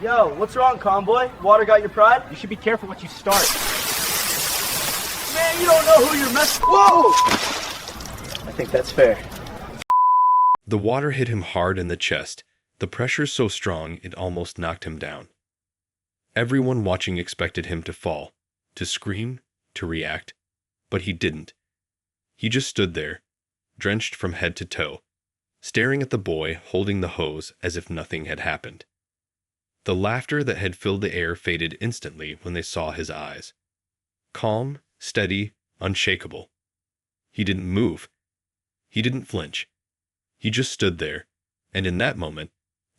Yo, what's wrong, convoy? Water got your pride? You should be careful what you start. Man, you don't know who you're messing. Whoa! I think that's fair. The water hit him hard in the chest, the pressure so strong it almost knocked him down. Everyone watching expected him to fall, to scream, to react, but he didn't. He just stood there, drenched from head to toe, staring at the boy holding the hose as if nothing had happened. The laughter that had filled the air faded instantly when they saw his eyes. Calm, steady, unshakable. He didn't move. He didn't flinch. He just stood there, and in that moment,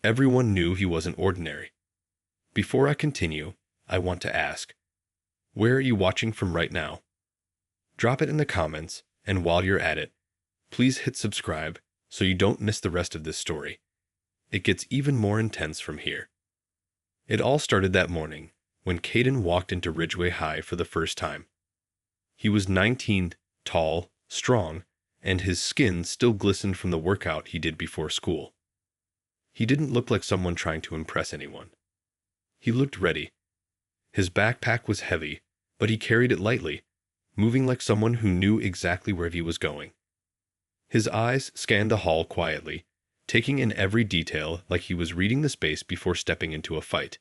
everyone knew he wasn't ordinary. Before I continue, I want to ask, where are you watching from right now? Drop it in the comments, and while you're at it, please hit subscribe so you don't miss the rest of this story. It gets even more intense from here. It all started that morning when Kaden walked into Ridgeway High for the first time. He was 19, tall, strong, and his skin still glistened from the workout he did before school. He didn't look like someone trying to impress anyone. He looked ready. His backpack was heavy, but he carried it lightly, moving like someone who knew exactly where he was going. His eyes scanned the hall quietly, taking in every detail like he was reading the space before stepping into a fight.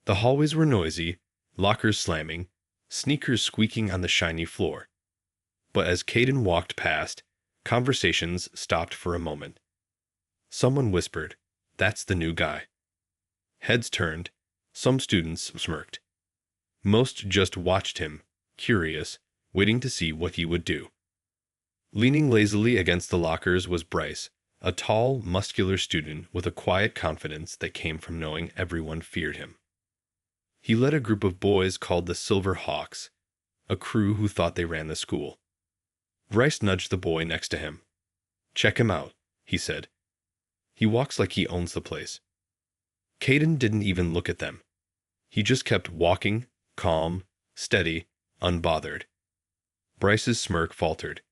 The hallways were noisy, lockers slamming, sneakers squeaking on the shiny floor. But as Kaden walked past, conversations stopped for a moment. Someone whispered, "That's the new guy." Heads turned, some students smirked. Most just watched him, curious, waiting to see what he would do. Leaning lazily against the lockers was Bryce, a tall, muscular student with a quiet confidence that came from knowing everyone feared him. He led a group of boys called the Silver Hawks, a crew who thought they ran the school. Bryce nudged the boy next to him. "Check him out," he said. "He walks like he owns the place." Kaden didn't even look at them. He just kept walking, calm, steady, unbothered. Bryce's smirk faltered.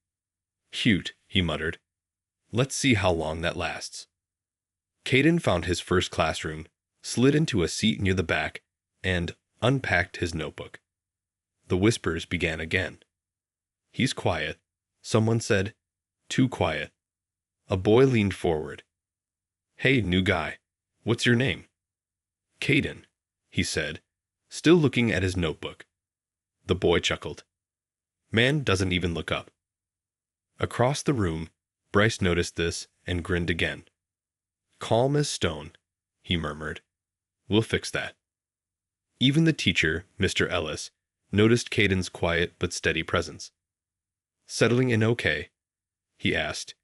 "Cute," he muttered. "Let's see how long that lasts." Kaden found his first classroom, slid into a seat near the back, and unpacked his notebook. The whispers began again. "He's quiet," someone said. "Too quiet." A boy leaned forward. "Hey, new guy, what's your name?" "Kaden," he said, still looking at his notebook. The boy chuckled. "Man doesn't even look up." Across the room, Bryce noticed this and grinned again. "Calm as stone," he murmured. "We'll fix that." Even the teacher, Mr. Ellis, noticed Kaden's quiet but steady presence. "Settling in okay?" he asked.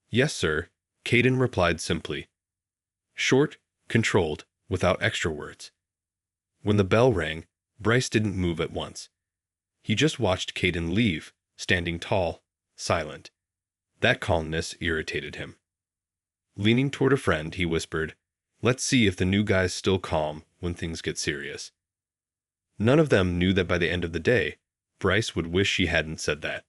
"Yes, sir," Kaden replied simply. Short, controlled, without extra words. When the bell rang, Bryce didn't move at once. He just watched Kaden leave, standing tall, silent. That calmness irritated him. Leaning toward a friend, he whispered, "Let's see if the new guy's still calm when things get serious." None of them knew that by the end of the day, Bryce would wish he hadn't said that.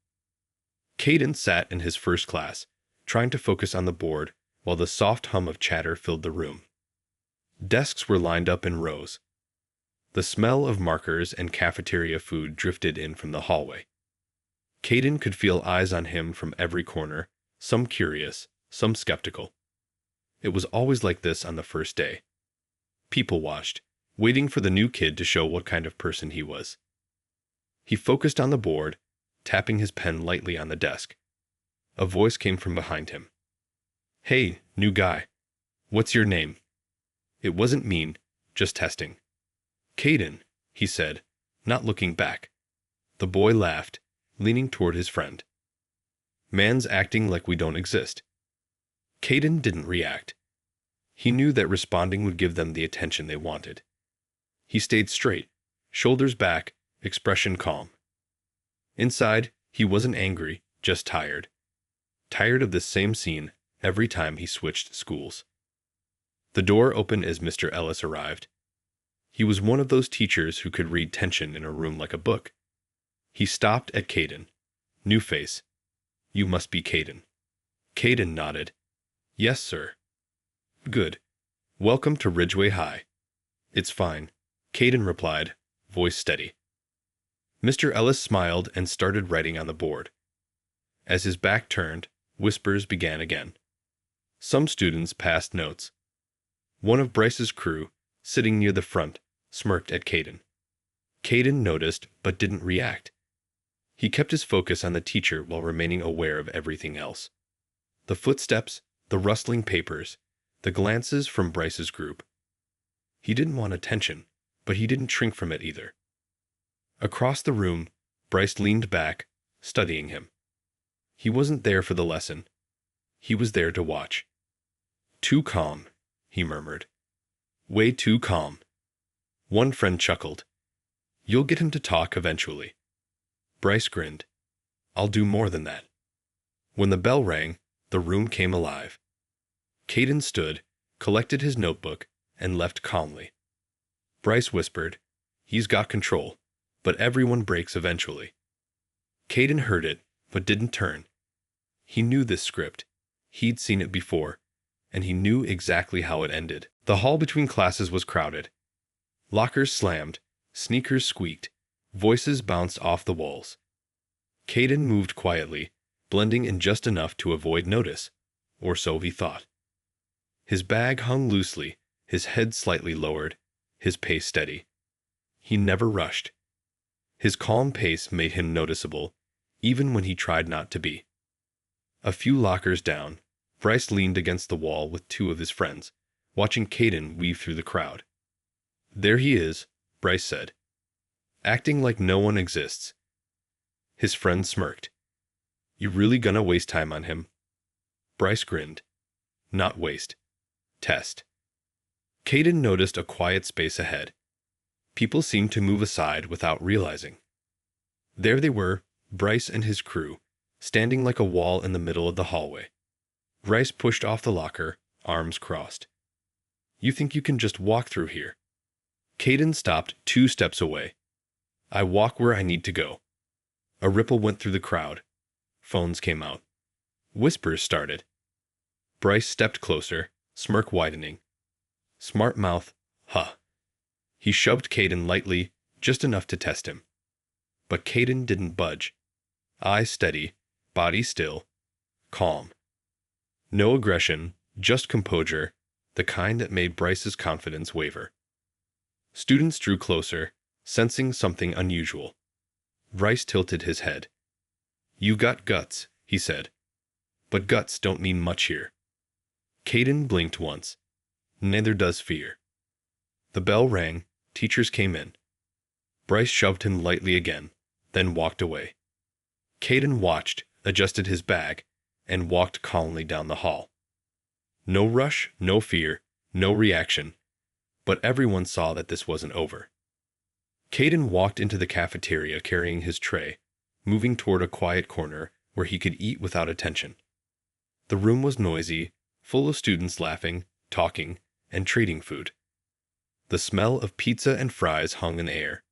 Kaden sat in his first class, trying to focus on the board while the soft hum of chatter filled the room. Desks were lined up in rows. The smell of markers and cafeteria food drifted in from the hallway. Kaden could feel eyes on him from every corner, some curious, some skeptical. It was always like this on the first day. People watched, waiting for the new kid to show what kind of person he was. He focused on the board, tapping his pen lightly on the desk. A voice came from behind him. "Hey, new guy. What's your name?" It wasn't mean, just testing. "Kaden," he said, not looking back. The boy laughed, leaning toward his friend. "Man's acting like we don't exist." Kaden didn't react. He knew that responding would give them the attention they wanted. He stayed straight, shoulders back, expression calm. Inside, he wasn't angry, just tired. Tired of this same scene every time he switched schools. The door opened as Mr. Ellis arrived. He was one of those teachers who could read tension in a room like a book. He stopped at Kaden. New face. "You must be Kaden." Kaden nodded. "Yes, sir." "Good. Welcome to Ridgeway High." It's fine, Kaden replied, voice steady. Mr. Ellis smiled and started writing on the board. As his back turned, whispers began again. Some students passed notes. One of Bryce's crew, sitting near the front, smirked at Kaden. Kaden noticed but didn't react. He kept his focus on the teacher while remaining aware of everything else. The footsteps, the rustling papers, the glances from Bryce's group. He didn't want attention, but he didn't shrink from it either. Across the room, Bryce leaned back, studying him. He wasn't there for the lesson. He was there to watch. Too calm, he murmured. Way too calm. One friend chuckled. You'll get him to talk eventually. Bryce grinned. I'll do more than that. When the bell rang, the room came alive. Kaden stood, collected his notebook, and left calmly. Bryce whispered, He's got control, but everyone breaks eventually. Kaden heard it, but didn't turn. He knew this script. He'd seen it before, and he knew exactly how it ended. The hall between classes was crowded. Lockers slammed, sneakers squeaked, voices bounced off the walls. Kaden moved quietly, blending in just enough to avoid notice, or so he thought. His bag hung loosely, his head slightly lowered, his pace steady. He never rushed. His calm pace made him noticeable, even when he tried not to be. A few lockers down, Bryce leaned against the wall with two of his friends, watching Kaden weave through the crowd. There he is, Bryce said. Acting like no one exists. His friend smirked. You really gonna waste time on him? Bryce grinned. Not waste. Test. Kaden noticed a quiet space ahead. People seemed to move aside without realizing. There they were, Bryce and his crew, standing like a wall in the middle of the hallway. Bryce pushed off the locker, arms crossed. You think you can just walk through here? Kaden stopped 2 steps away. I walk where I need to go. A ripple went through the crowd. Phones came out. Whispers started. Bryce stepped closer, smirk widening. Smart mouth, huh. He shoved Kaden lightly, just enough to test him. But Kaden didn't budge. Eyes steady, body still, calm. No aggression, just composure, the kind that made Bryce's confidence waver. Students drew closer, sensing something unusual. Bryce tilted his head. You got guts, he said. But guts don't mean much here. Kaden blinked once. Neither does fear. The bell rang, teachers came in. Bryce shoved him lightly again, then walked away. Kaden watched, adjusted his bag, and walked calmly down the hall. No rush, no fear, no reaction, but everyone saw that this wasn't over. Kaden walked into the cafeteria carrying his tray, moving toward a quiet corner where he could eat without attention. The room was noisy, full of students laughing, talking, and trading food. The smell of pizza and fries hung in the air.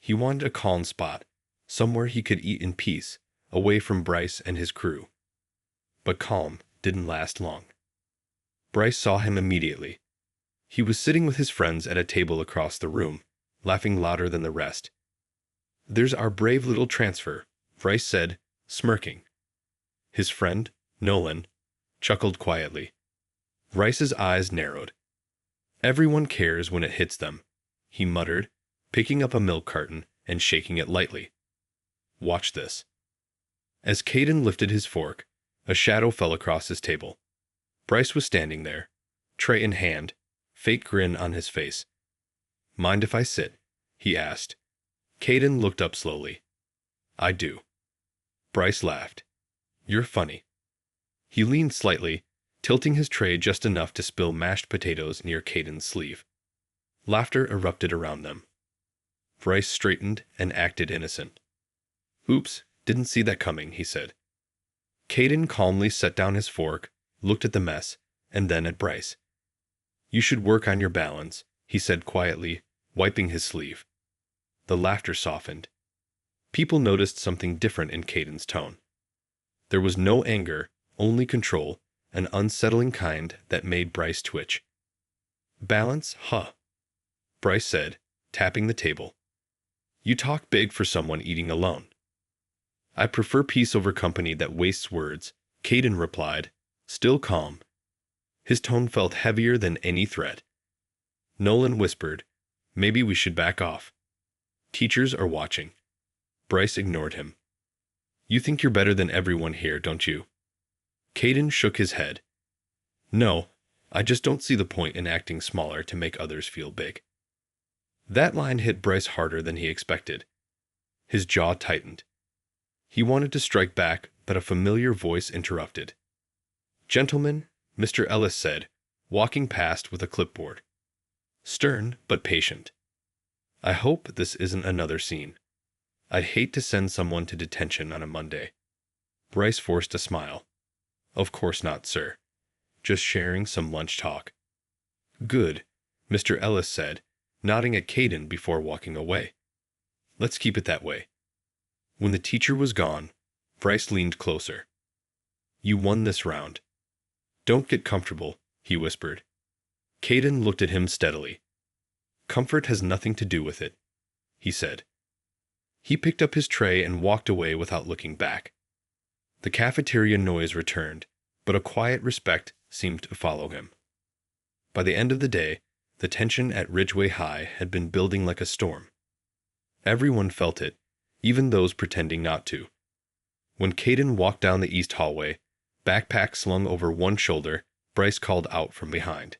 He wanted a calm spot, somewhere he could eat in peace, away from Bryce and his crew. But calm didn't last long. Bryce saw him immediately. He was sitting with his friends at a table across the room, laughing louder than the rest. There's our brave little transfer, Bryce said, smirking. His friend, Nolan, chuckled quietly. Bryce's eyes narrowed. Everyone cares when it hits them, he muttered, picking up a milk carton and shaking it lightly. Watch this. As Kaden lifted his fork, a shadow fell across his table. Bryce was standing there, tray in hand, fake grin on his face. Mind if I sit? He asked. Kaden looked up slowly. I do. Bryce laughed. You're funny. He leaned slightly, tilting his tray just enough to spill mashed potatoes near Kaden's sleeve. Laughter erupted around them. Bryce straightened and acted innocent. Oops, didn't see that coming, he said. Kaden calmly set down his fork, looked at the mess, and then at Bryce. You should work on your balance, he said quietly, wiping his sleeve. The laughter softened. People noticed something different in Kaden's tone. There was no anger, only control, an unsettling kind that made Bryce twitch. Balance, huh? Bryce said, tapping the table. You talk big for someone eating alone. I prefer peace over company that wastes words, Kaden replied, still calm. His tone felt heavier than any threat. Nolan whispered, maybe we should back off. Teachers are watching. Bryce ignored him. You think you're better than everyone here, don't you? Kaden shook his head. No, I just don't see the point in acting smaller to make others feel big. That line hit Bryce harder than he expected. His jaw tightened. He wanted to strike back, but a familiar voice interrupted. Gentlemen, Mr. Ellis said, walking past with a clipboard. Stern, but patient. I hope this isn't another scene. I'd hate to send someone to detention on a Monday. Bryce forced a smile. Of course not, sir. Just sharing some lunch talk. Good, Mr. Ellis said, nodding at Kaden before walking away. Let's keep it that way. When the teacher was gone, Bryce leaned closer. You won this round. Don't get comfortable, he whispered. Kaden looked at him steadily. Comfort has nothing to do with it, he said. He picked up his tray and walked away without looking back. The cafeteria noise returned, but a quiet respect seemed to follow him. By the end of the day, the tension at Ridgeway High had been building like a storm. Everyone felt it, even those pretending not to. When Kaden walked down the east hallway, backpack slung over one shoulder, Bryce called out from behind.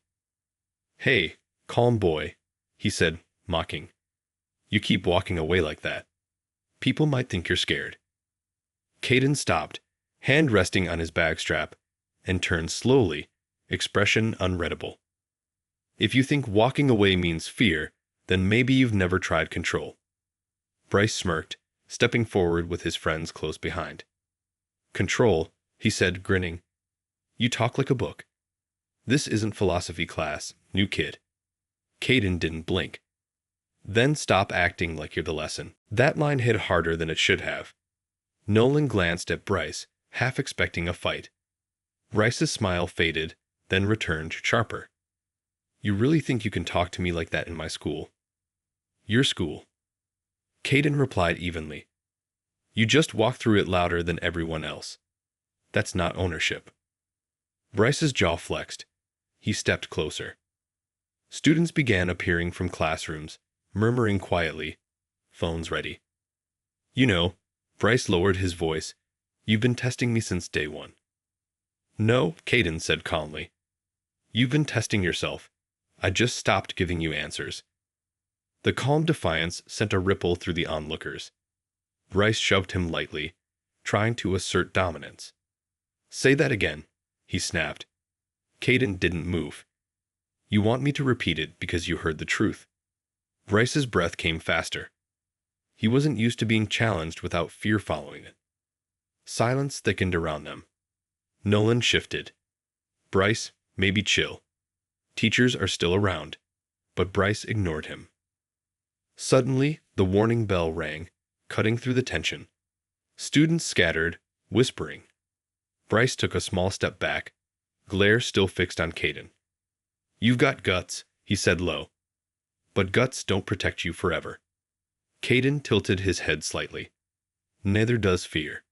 Hey, calm boy, he said, mocking. You keep walking away like that. People might think you're scared. Kaden stopped, hand resting on his bag strap, and turned slowly, expression unreadable. If you think walking away means fear, then maybe you've never tried control. Bryce smirked, stepping forward with his friends close behind. Control, he said, grinning. You talk like a book. This isn't philosophy class, new kid. Kaden didn't blink. Then stop acting like you're the lesson. That line hit harder than it should have. Nolan glanced at Bryce, half expecting a fight. Bryce's smile faded, then returned sharper. You really think you can talk to me like that in my school? Your school. Kaden replied evenly. You just walk through it louder than everyone else. That's not ownership. Bryce's jaw flexed. He stepped closer. Students began appearing from classrooms, murmuring quietly, phones ready. You know, Bryce lowered his voice, you've been testing me since day one. No, Kaden said calmly. You've been testing yourself. I just stopped giving you answers. The calm defiance sent a ripple through the onlookers. Bryce shoved him lightly, trying to assert dominance. Say that again, he snapped. Kaden didn't move. You want me to repeat it because you heard the truth. Bryce's breath came faster. He wasn't used to being challenged without fear following it. Silence thickened around them. Nolan shifted. Bryce, maybe chill. Teachers are still around, but Bryce ignored him. Suddenly, the warning bell rang, cutting through the tension. Students scattered, whispering. Bryce took a small step back, glare still fixed on Kaden. You've got guts, he said low. But guts don't protect you forever. Kaden tilted his head slightly. Neither does fear.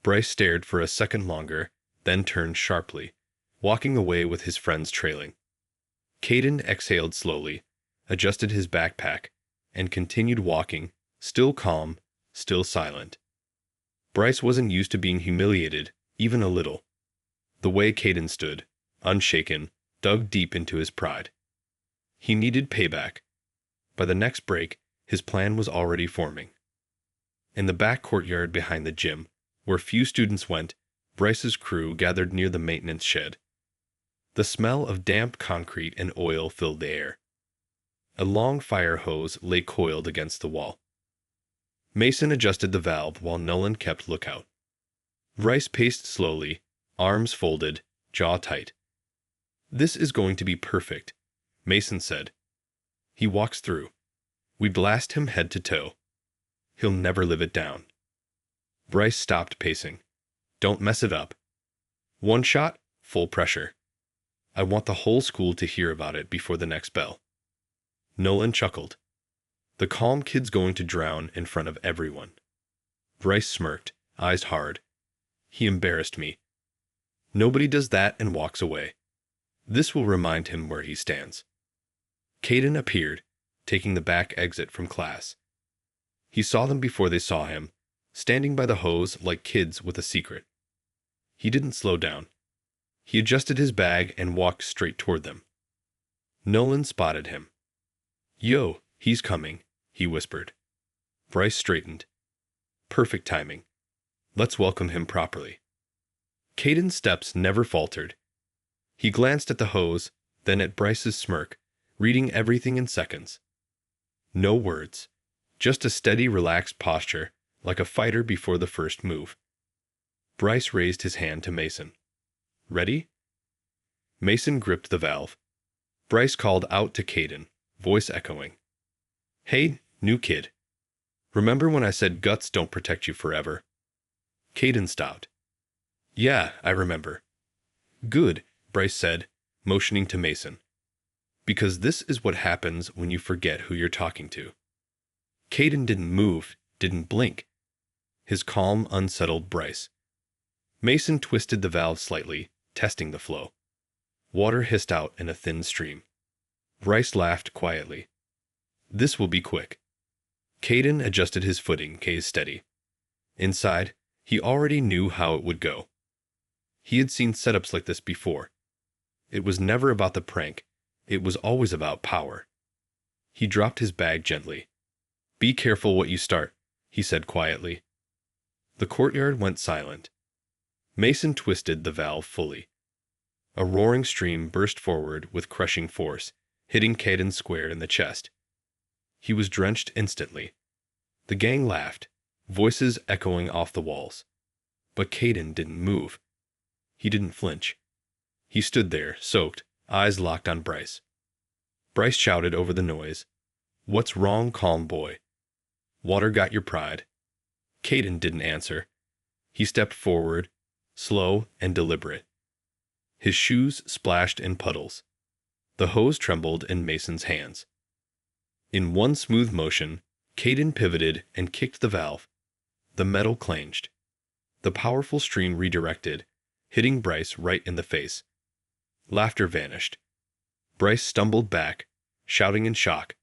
Bryce stared for a second longer, then turned sharply, walking away with his friends trailing. Kaden exhaled slowly, adjusted his backpack, and continued walking, still calm, still silent. Bryce wasn't used to being humiliated, even a little. The way Kaden stood, unshaken, dug deep into his pride. He needed payback. By the next break, his plan was already forming. In the back courtyard behind the gym, where few students went, Bryce's crew gathered near the maintenance shed. The smell of damp concrete and oil filled the air. A long fire hose lay coiled against the wall. Mason adjusted the valve while Nolan kept lookout. Bryce paced slowly, arms folded, jaw tight. This is going to be perfect, Mason said. He walks through. We blast him head to toe. He'll never live it down. Bryce stopped pacing. Don't mess it up. One shot, full pressure. I want the whole school to hear about it before the next bell. Nolan chuckled. The calm kid's going to drown in front of everyone. Bryce smirked, eyes hard. He embarrassed me. Nobody does that and walks away. This will remind him where he stands. Kaden appeared, taking the back exit from class. He saw them before they saw him, standing by the hose like kids with a secret. He didn't slow down. He adjusted his bag and walked straight toward them. Nolan spotted him. "Yo, he's coming," he whispered. Bryce straightened. Perfect timing. Let's welcome him properly. Kaden's steps never faltered. He glanced at the hose, then at Bryce's smirk, reading everything in seconds. No words, just a steady, relaxed posture, like a fighter before the first move. Bryce raised his hand to Mason. "Ready?" Mason gripped the valve. Bryce called out to Kaden, voice echoing. "Hey, new kid. Remember when I said guts don't protect you forever?" Kaden stopped. "Yeah, I remember." "Good," Bryce said, motioning to Mason. "Because this is what happens when you forget who you're talking to." Kaden didn't move, didn't blink. His calm unsettled Bryce. Mason twisted the valve slightly, testing the flow. Water hissed out in a thin stream. Bryce laughed quietly. "This will be quick." Kaden adjusted his footing, gaze steady. Inside, he already knew how it would go. He had seen setups like this before. It was never about the prank. It was always about power. He dropped his bag gently. "Be careful what you start," he said quietly. The courtyard went silent. Mason twisted the valve fully. A roaring stream burst forward with crushing force, hitting Kaden square in the chest. He was drenched instantly. The gang laughed, voices echoing off the walls. But Kaden didn't move. He didn't flinch. He stood there, soaked, eyes locked on Bryce. Bryce shouted over the noise, "What's wrong, calm boy? Water got your pride." Kaden didn't answer. He stepped forward, slow and deliberate. His shoes splashed in puddles. The hose trembled in Mason's hands. In one smooth motion, Kaden pivoted and kicked the valve. The metal clanged. The powerful stream redirected, hitting Bryce right in the face. Laughter vanished. Bryce stumbled back, shouting in shock.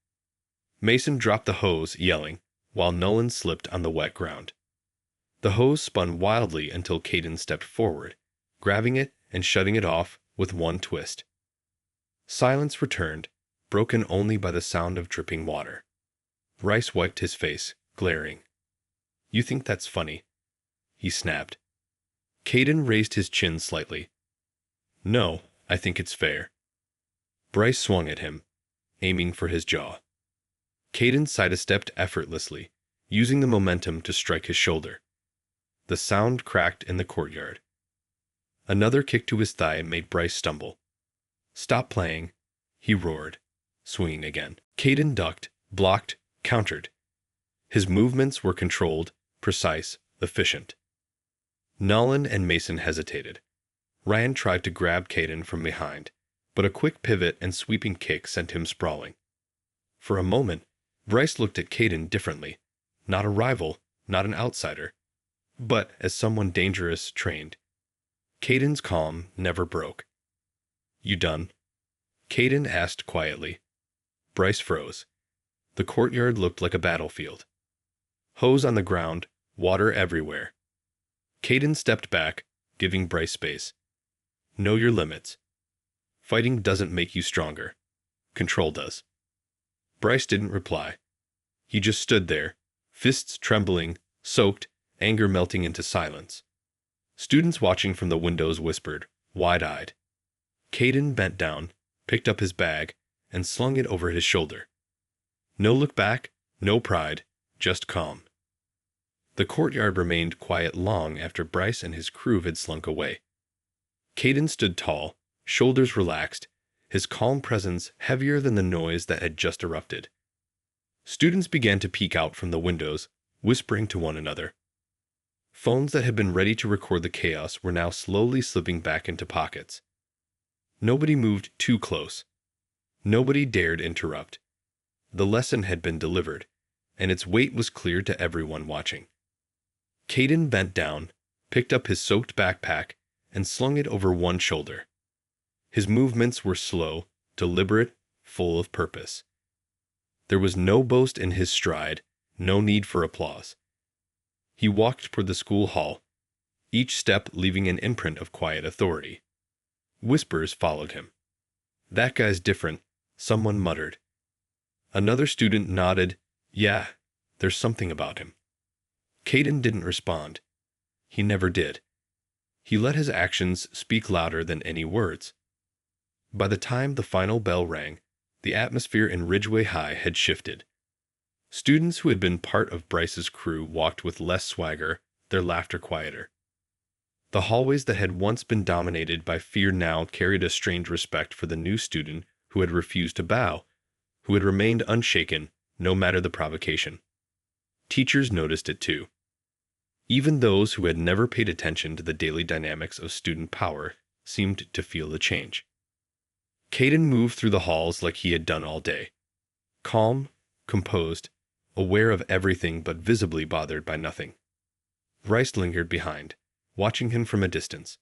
Mason dropped the hose, yelling, while Nolan slipped on the wet ground. The hose spun wildly until Kaden stepped forward, grabbing it and shutting it off with one twist. Silence returned, broken only by the sound of dripping water. Bryce wiped his face, glaring. "You think that's funny?" he snapped. Kaden raised his chin slightly. "No, I think it's fair." Bryce swung at him, aiming for his jaw. Kaden sidestepped effortlessly, using the momentum to strike his shoulder. The sound cracked in the courtyard. Another kick to his thigh made Bryce stumble. "Stop playing," he roared, swinging again. Kaden ducked, blocked, countered. His movements were controlled, precise, efficient. Nolan and Mason hesitated. Ryan tried to grab Kaden from behind, but a quick pivot and sweeping kick sent him sprawling. For a moment, Bryce looked at Kaden differently. Not a rival, not an outsider, but as someone dangerous, trained. Kaden's calm never broke. "You done?" Kaden asked quietly. Bryce froze. The courtyard looked like a battlefield. Hose on the ground, water everywhere. Kaden stepped back, giving Bryce space. "Know your limits. Fighting doesn't make you stronger. Control does." Bryce didn't reply. He just stood there, fists trembling, soaked, anger melting into silence. Students watching from the windows whispered, wide-eyed. Kaden bent down, picked up his bag, and slung it over his shoulder. No look back, no pride, just calm. The courtyard remained quiet long after Bryce and his crew had slunk away. Kaden stood tall, shoulders relaxed, his calm presence heavier than the noise that had just erupted. Students began to peek out from the windows, whispering to one another. Phones that had been ready to record the chaos were now slowly slipping back into pockets. Nobody moved too close. Nobody dared interrupt. The lesson had been delivered, and its weight was clear to everyone watching. Kaden bent down, picked up his soaked backpack, and slung it over one shoulder. His movements were slow, deliberate, full of purpose. There was no boast in his stride, no need for applause. He walked toward the school hall, each step leaving an imprint of quiet authority. Whispers followed him. "That guy's different," someone muttered. Another student nodded. "Yeah, there's something about him." Kaden didn't respond. He never did. He let his actions speak louder than any words. By the time the final bell rang, the atmosphere in Ridgeway High had shifted. Students who had been part of Bryce's crew walked with less swagger, their laughter quieter. The hallways that had once been dominated by fear now carried a strange respect for the new student who had refused to bow, who had remained unshaken, no matter the provocation. Teachers noticed it too. Even those who had never paid attention to the daily dynamics of student power seemed to feel the change. Kaden moved through the halls like he had done all day. Calm, composed, aware of everything but visibly bothered by nothing. Bryce lingered behind, watching him from a distance.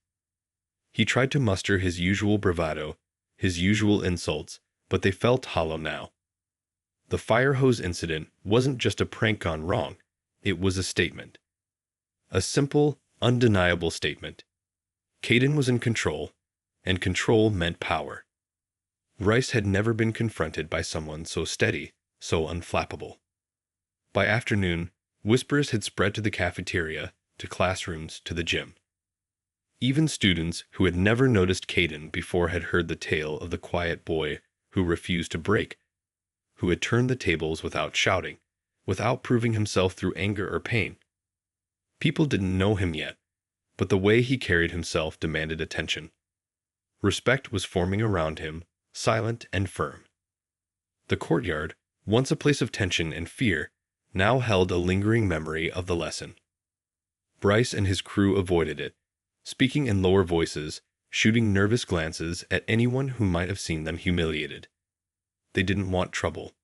He tried to muster his usual bravado, his usual insults, but they felt hollow now. The fire hose incident wasn't just a prank gone wrong, it was a statement. A simple, undeniable statement. Kaden was in control, and control meant power. Bryce had never been confronted by someone so steady, so unflappable. By afternoon, whispers had spread to the cafeteria, to classrooms, to the gym. Even students who had never noticed Kaden before had heard the tale of the quiet boy who refused to break, who had turned the tables without shouting, without proving himself through anger or pain. People didn't know him yet, but the way he carried himself demanded attention. Respect was forming around him, silent and firm. The courtyard, once a place of tension and fear, now held a lingering memory of the lesson. Bryce and his crew avoided it, speaking in lower voices, shooting nervous glances at anyone who might have seen them humiliated. They didn't want trouble,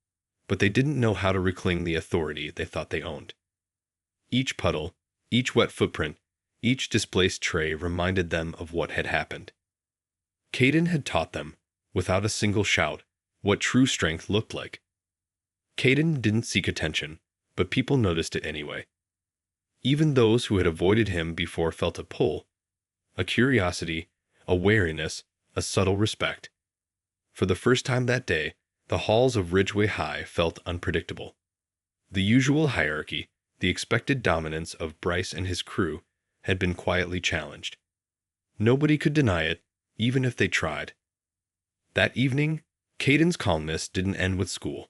but they didn't know how to reclaim the authority they thought they owned. Each puddle, each wet footprint, each displaced tray reminded them of what had happened. Kaden had taught them, without a single shout, what true strength looked like. Kaden didn't seek attention, but people noticed it anyway. Even those who had avoided him before felt a pull, a curiosity, a wariness, a subtle respect. For the first time that day, the halls of Ridgeway High felt unpredictable. The usual hierarchy, the expected dominance of Bryce and his crew, had been quietly challenged. Nobody could deny it, even if they tried. That evening, Kaden's calmness didn't end with school.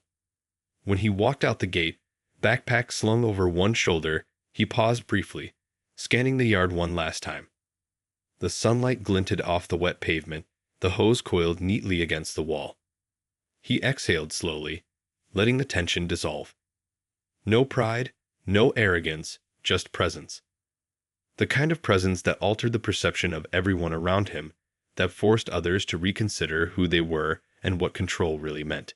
When he walked out the gate, backpack slung over one shoulder, he paused briefly, scanning the yard one last time. The sunlight glinted off the wet pavement, the hose coiled neatly against the wall. He exhaled slowly, letting the tension dissolve. No pride, no arrogance, just presence. The kind of presence that altered the perception of everyone around him, that forced others to reconsider who they were and what control really meant.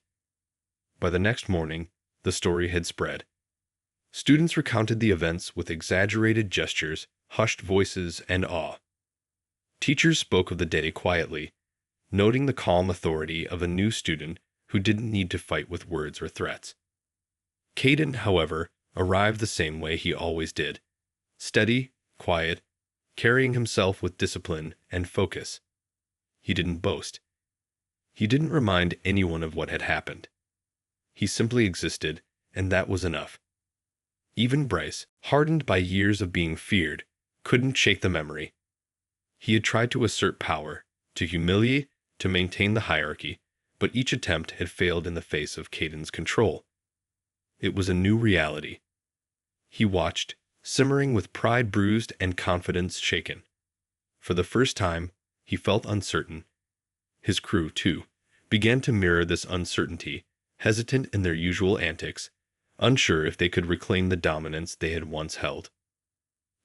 By the next morning, the story had spread. Students recounted the events with exaggerated gestures, hushed voices, and awe. Teachers spoke of the day quietly, noting the calm authority of a new student who didn't need to fight with words or threats. Kaden, however, arrived the same way he always did, steady, quiet, carrying himself with discipline and focus. He didn't boast. He didn't remind anyone of what had happened. He simply existed, and that was enough. Even Bryce, hardened by years of being feared, couldn't shake the memory. He had tried to assert power, to humiliate, to maintain the hierarchy, but each attempt had failed in the face of Kaden's control. It was a new reality. He watched, simmering with pride bruised and confidence shaken. For the first time, he felt uncertain. His crew, too, began to mirror this uncertainty, hesitant in their usual antics, unsure if they could reclaim the dominance they had once held.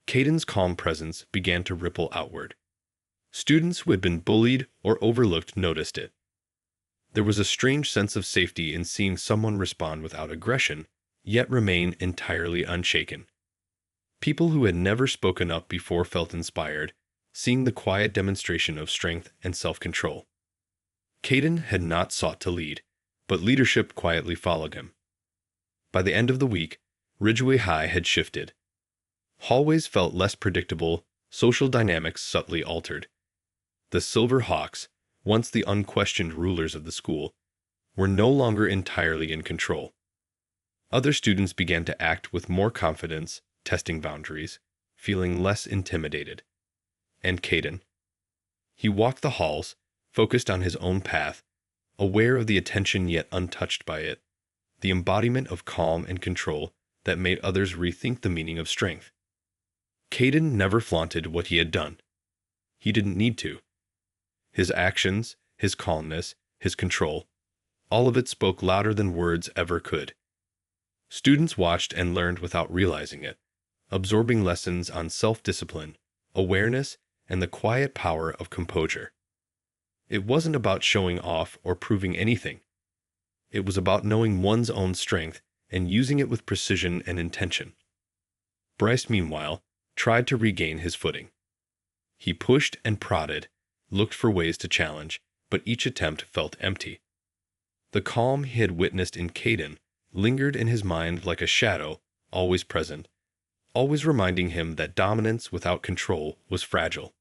Kaden's calm presence began to ripple outward. Students who had been bullied or overlooked noticed it. There was a strange sense of safety in seeing someone respond without aggression, yet remain entirely unshaken. People who had never spoken up before felt inspired, seeing the quiet demonstration of strength and self-control. Kaden had not sought to lead, but leadership quietly followed him. By the end of the week, Ridgeway High had shifted. Hallways felt less predictable, social dynamics subtly altered. The Silver Hawks, once the unquestioned rulers of the school, were no longer entirely in control. Other students began to act with more confidence, testing boundaries, feeling less intimidated. And Kaden. He walked the halls, focused on his own path, aware of the attention yet untouched by it, the embodiment of calm and control that made others rethink the meaning of strength. Kaden never flaunted what he had done. He didn't need to. His actions, his calmness, his control, all of it spoke louder than words ever could. Students watched and learned without realizing it, absorbing lessons on self-discipline, awareness, and the quiet power of composure. It wasn't about showing off or proving anything. It was about knowing one's own strength and using it with precision and intention. Bryce, meanwhile, tried to regain his footing. He pushed and prodded, looked for ways to challenge, but each attempt felt empty. The calm he had witnessed in Kaden lingered in his mind like a shadow, always present, always reminding him that dominance without control was fragile.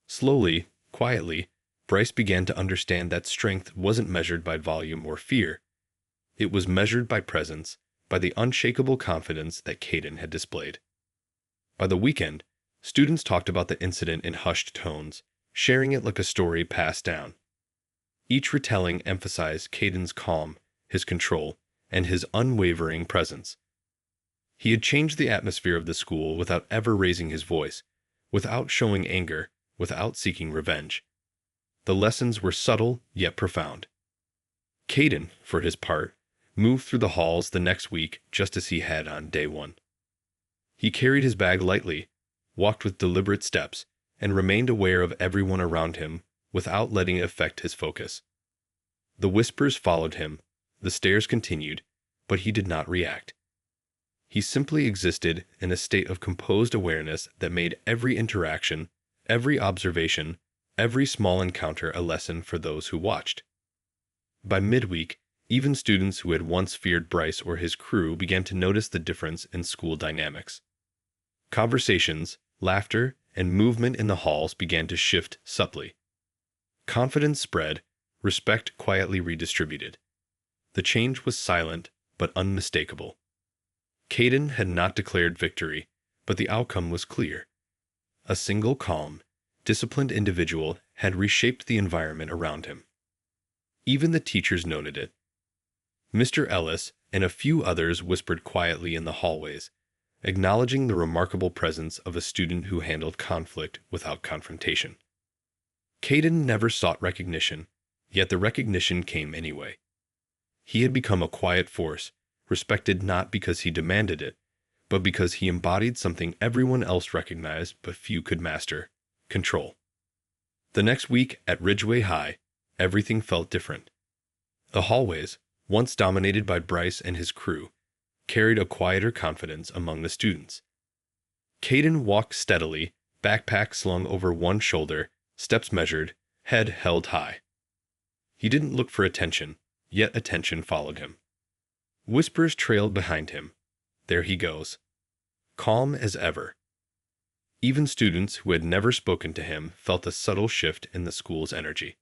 Slowly, quietly, Bryce began to understand that strength wasn't measured by volume or fear. It was measured by presence, by the unshakable confidence that Kaden had displayed. By the weekend, students talked about the incident in hushed tones, sharing it like a story passed down. Each retelling emphasized Kaden's calm, his control, and his unwavering presence. He had changed the atmosphere of the school without ever raising his voice, without showing anger, without seeking revenge. The lessons were subtle yet profound. Kaden, for his part, moved through the halls the next week just as he had on day one. He carried his bag lightly, walked with deliberate steps, and remained aware of everyone around him without letting it affect his focus. The whispers followed him, the stares continued, but he did not react. He simply existed in a state of composed awareness that made every interaction, every observation, every small encounter a lesson for those who watched. By midweek, even students who had once feared Bryce or his crew began to notice the difference in school dynamics. Conversations, laughter, and movement in the halls began to shift subtly. Confidence spread, respect quietly redistributed. The change was silent but unmistakable. Kaden had not declared victory, but the outcome was clear. A single calm, disciplined individual had reshaped the environment around him. Even the teachers noted it. Mr. Ellis and a few others whispered quietly in the hallways, acknowledging the remarkable presence of a student who handled conflict without confrontation. Kaden never sought recognition, yet the recognition came anyway. He had become a quiet force, respected not because he demanded it, but because he embodied something everyone else recognized but few could master: control. The next week at Ridgeway High, everything felt different. The hallways, once dominated by Bryce and his crew, carried a quieter confidence among the students. Kaden walked steadily, backpack slung over one shoulder, steps measured, head held high. He didn't look for attention, yet attention followed him. Whispers trailed behind him. There he goes. Calm as ever. Even students who had never spoken to him felt a subtle shift in the school's energy.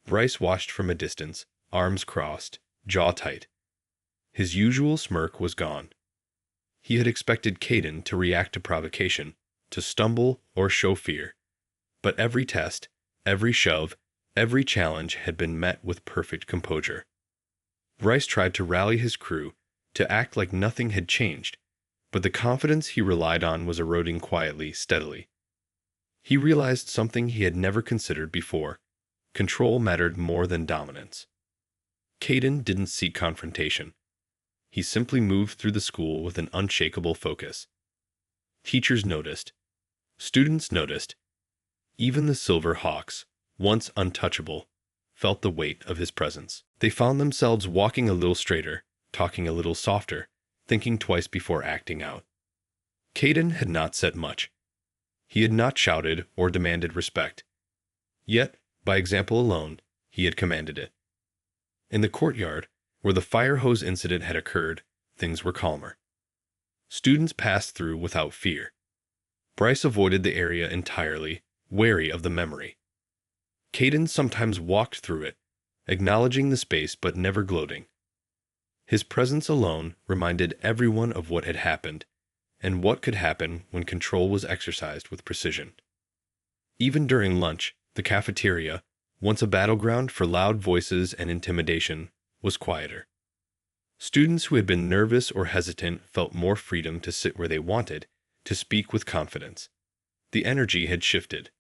Bryce watched from a distance, arms crossed, jaw tight. His usual smirk was gone. He had expected Kaden to react to provocation, to stumble or show fear. But every test, every shove, every challenge had been met with perfect composure. Bryce tried to rally his crew, to act like nothing had changed, but the confidence he relied on was eroding quietly, steadily. He realized something he had never considered before: control mattered more than dominance. Kaden didn't seek confrontation. He simply moved through the school with an unshakable focus. Teachers noticed. Students noticed. Even the Silver Hawks, once untouchable, felt the weight of his presence. They found themselves walking a little straighter, talking a little softer, thinking twice before acting out. Kaden had not said much. He had not shouted or demanded respect. Yet, by example alone, he had commanded it. In the courtyard, where the fire hose incident had occurred, things were calmer. Students passed through without fear. Bryce avoided the area entirely, wary of the memory. Kaden sometimes walked through it, acknowledging the space but never gloating. His presence alone reminded everyone of what had happened, and what could happen when control was exercised with precision. Even during lunch, the cafeteria, once a battleground for loud voices and intimidation, was quieter. Students who had been nervous or hesitant felt more freedom to sit where they wanted, to speak with confidence. The energy had shifted.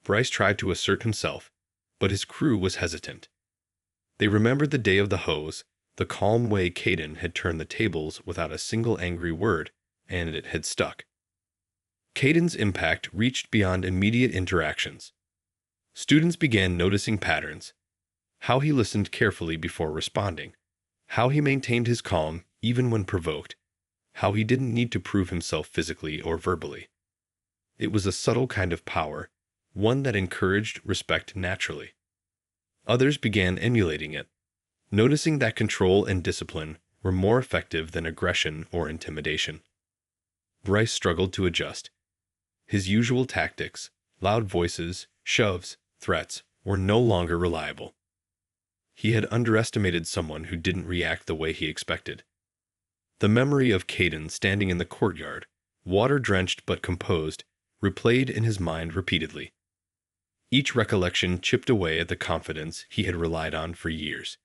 Bryce tried to assert himself, but his crew was hesitant. They remembered the day of the hose, the calm way Kaden had turned the tables without a single angry word, and it had stuck. Kaden's impact reached beyond immediate interactions. Students began noticing patterns: how he listened carefully before responding, how he maintained his calm even when provoked, how he didn't need to prove himself physically or verbally. It was a subtle kind of power, one that encouraged respect naturally. Others began emulating it, noticing that control and discipline were more effective than aggression or intimidation. Bryce struggled to adjust. His usual tactics, loud voices, shoves, threats, were no longer reliable. He had underestimated someone who didn't react the way he expected. The memory of Kaden standing in the courtyard, water-drenched but composed, replayed in his mind repeatedly. Each recollection chipped away at the confidence he had relied on for years.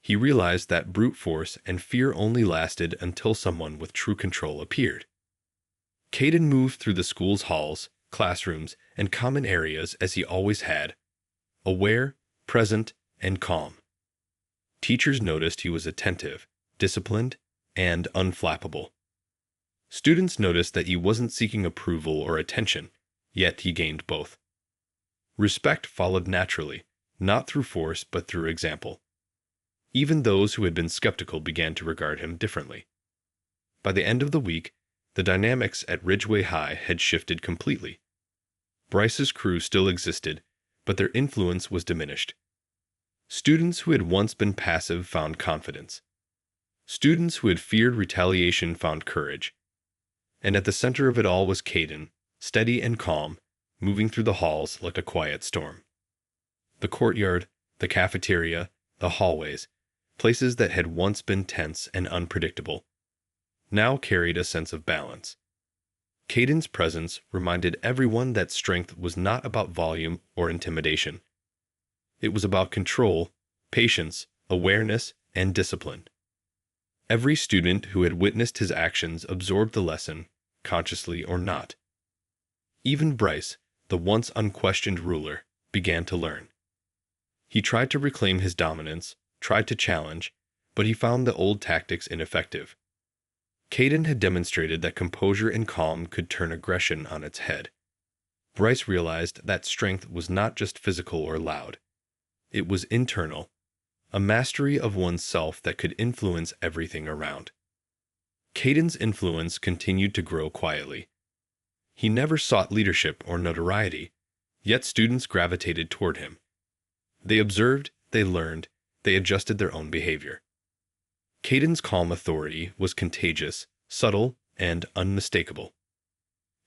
He realized that brute force and fear only lasted until someone with true control appeared. Kaden moved through the school's halls, classrooms, and common areas as he always had, aware, present, and calm. Teachers noticed he was attentive, disciplined, and unflappable. Students noticed that he wasn't seeking approval or attention, yet he gained both. Respect followed naturally, not through force but through example. Even those who had been skeptical began to regard him differently. By the end of the week, the dynamics at Ridgeway High had shifted completely. Bryce's crew still existed, but their influence was diminished. Students who had once been passive found confidence. Students who had feared retaliation found courage. And at the center of it all was Kaden, steady and calm, moving through the halls like a quiet storm. The courtyard, the cafeteria, the hallways, places that had once been tense and unpredictable, now carried a sense of balance. Kaden's presence reminded everyone that strength was not about volume or intimidation. It was about control, patience, awareness, and discipline. Every student who had witnessed his actions absorbed the lesson, consciously or not. Even Bryce, the once unquestioned ruler, began to learn. He tried to reclaim his dominance, tried to challenge, but he found the old tactics ineffective. Kaden had demonstrated that composure and calm could turn aggression on its head. Bryce realized that strength was not just physical or loud. It was internal, a mastery of one's self that could influence everything around. Kaden's influence continued to grow quietly. He never sought leadership or notoriety, yet students gravitated toward him. They observed, they learned, they adjusted their own behavior. Kaden's calm authority was contagious, subtle, and unmistakable.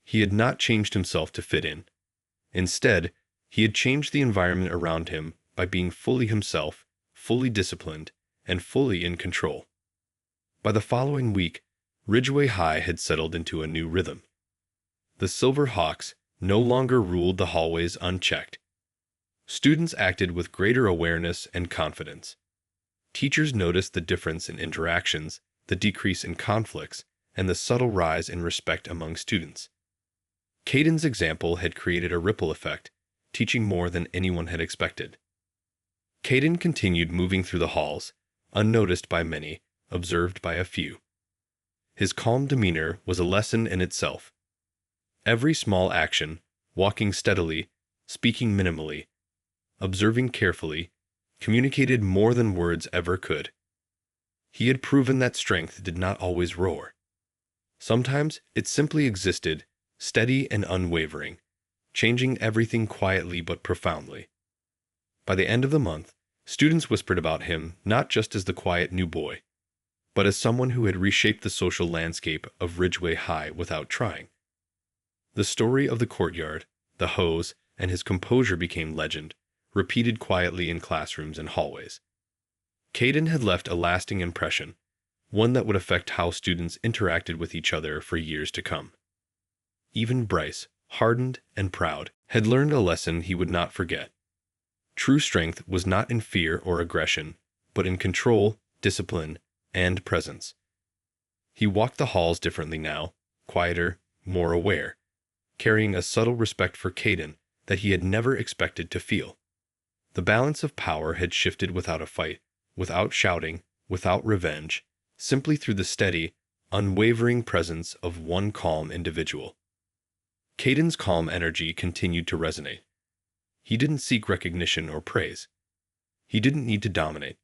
He had not changed himself to fit in. Instead, he had changed the environment around him by being fully himself, fully disciplined, and fully in control. By the following week, Ridgeway High had settled into a new rhythm. The Silver Hawks no longer ruled the hallways unchecked. Students acted with greater awareness and confidence. Teachers noticed the difference in interactions, the decrease in conflicts, and the subtle rise in respect among students. Kaden's example had created a ripple effect, teaching more than anyone had expected. Kaden continued moving through the halls, unnoticed by many, observed by a few. His calm demeanor was a lesson in itself. Every small action, walking steadily, speaking minimally, observing carefully, communicated more than words ever could. He had proven that strength did not always roar. Sometimes it simply existed, steady and unwavering, changing everything quietly but profoundly. By the end of the month, students whispered about him not just as the quiet new boy, but as someone who had reshaped the social landscape of Ridgeway High without trying. The story of the courtyard, the hose, and his composure became legend, repeated quietly in classrooms and hallways. Kaden had left a lasting impression, one that would affect how students interacted with each other for years to come. Even Bryce, hardened and proud, had learned a lesson he would not forget. True strength was not in fear or aggression, but in control, discipline, and presence. He walked the halls differently now, quieter, more aware, carrying a subtle respect for Kaden that he had never expected to feel. The balance of power had shifted without a fight, without shouting, without revenge, simply through the steady, unwavering presence of one calm individual. Kaden's calm energy continued to resonate. He didn't seek recognition or praise. He didn't need to dominate.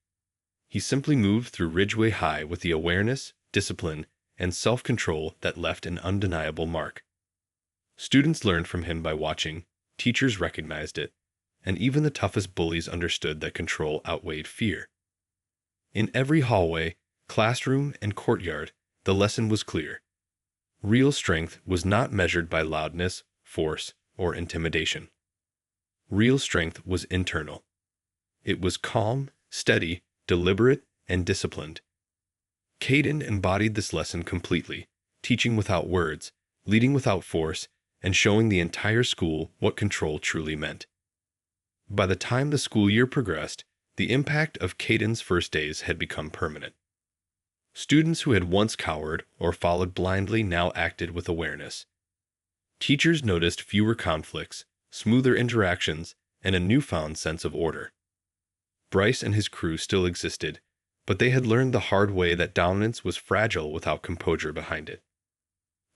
He simply moved through Ridgeway High with the awareness, discipline, and self-control that left an undeniable mark. Students learned from him by watching, teachers recognized it, and even the toughest bullies understood that control outweighed fear. In every hallway, classroom, and courtyard, the lesson was clear. Real strength was not measured by loudness, force, or intimidation. Real strength was internal. It was calm, steady, deliberate, and disciplined. Kaden embodied this lesson completely, teaching without words, leading without force, and showing the entire school what control truly meant. By the time the school year progressed, the impact of Kaden's first days had become permanent. Students who had once cowered or followed blindly now acted with awareness. Teachers noticed fewer conflicts, smoother interactions, and a newfound sense of order. Bryce and his crew still existed, but they had learned the hard way that dominance was fragile without composure behind it.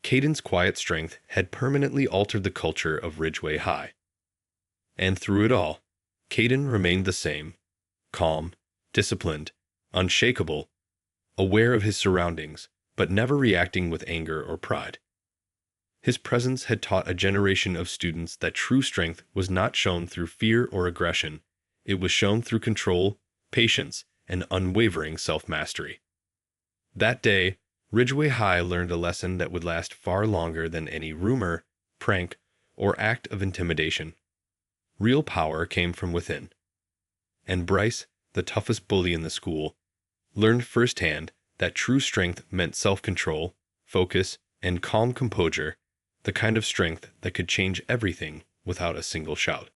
Kaden's quiet strength had permanently altered the culture of Ridgeway High. And through it all, Kaden remained the same, calm, disciplined, unshakable, aware of his surroundings, but never reacting with anger or pride. His presence had taught a generation of students that true strength was not shown through fear or aggression, it was shown through control, patience, and unwavering self-mastery. That day, Ridgeway High learned a lesson that would last far longer than any rumor, prank, or act of intimidation. Real power came from within. And Bryce, the toughest bully in the school, learned firsthand that true strength meant self-control, focus, and calm composure, the kind of strength that could change everything without a single shout.